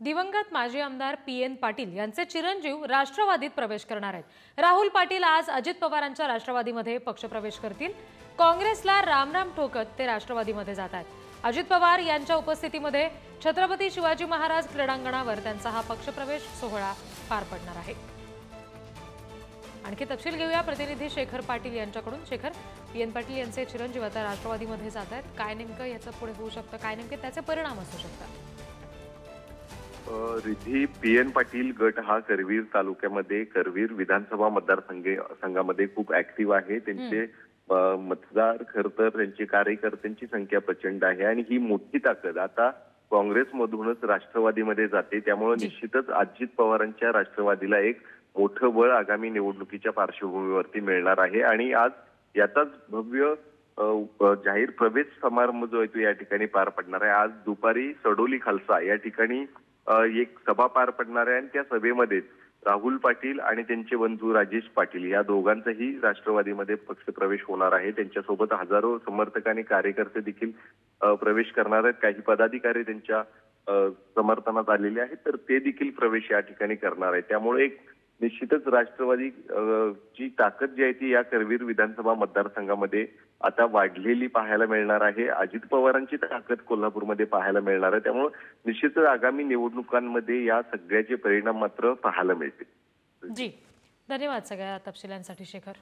दिवंगत माजी आमदार PN पाटील यांचे चिरंजीव राष्ट्रवादीत प्रवेश करणार आहेत। राहुल पाटील आज अजित पवारांच्या राष्ट्रवादीमध्ये पक्षप्रवेश करतील। काँग्रेसला रामराम ठोकत ते राष्ट्रवादीमध्ये जात आहेत। अजित पवार यांच्या उपस्थितीमध्ये छत्रपती शिवाजी महाराज क्रीडांगणावर त्यांचा हा पक्षप्रवेश सोहळा पार पडणार आहे। आणखी तपशील घेऊया प्रतिनिधी शेखर पाटील यांच्याकडून। शेखर, PN पाटील यांचे चिरंजीव आता राष्ट्रवादीमध्ये जात आहेत, काय नेमकं याचं पुढे होऊ शकतं, काय नेमके त्याचे परिणाम असू शकतात? रिधी, PN पाटील गट हा करवीर तालुक्यामध्ये करवीर विधानसभा मतदारसंघामध्ये खूप ऍक्टिव्ह आहे। त्यांचे मतदार खर तर त्यांची कार्यकर्त्यांची संख्या प्रचंड आहे आणि ही मोठी ताकद आता काँग्रेसमधूनच राष्ट्रवादीमध्ये जाते। त्यामुळे निश्चितच अजित पवारांच्या राष्ट्रवादीला एक मोठं बळ आगामी निवडणुकीच्या पार्श्वभूमीवरती मिळणार आहे आणि आज याचाच भव्य जाहीर प्रवेश समारंभ जो आहे तो या ठिकाणी पार पडणार आहे। आज दुपारी सडोली खालसा या ठिकाणी एक सभा पार पडणार आहे आणि त्या सभेमध्ये राहुल पाटील आणि त्यांचे बंधू राजेश पाटील या दोघांचाही राष्ट्रवादीमध्ये पक्षप्रवेश होणार आहे। त्यांच्यासोबत हजारो समर्थक आणि कार्यकर्ते देखील प्रवेश करणार आहेत। काही पदाधिकारी त्यांच्या समर्थनात आलेले आहेत, तर ते देखील प्रवेश या ठिकाणी करणार आहेत। त्यामुळे एक निश्चितच राष्ट्रवादी ची ताकद जी आहे ती या करवीर विधानसभा मतदारसंघामध्ये आता वाढलेली पाहायला मिळणार आहे। अजित पवारांची ताकद कोल्हापूरमध्ये पाहायला मिळणार आहे। त्यामुळे निश्चितच आगामी निवडणुकांमध्ये या सगळ्याचे परिणाम मात्र पाहायला मिळतील। जी, धन्यवाद सगळ्या तपशिलांसाठी शेखर।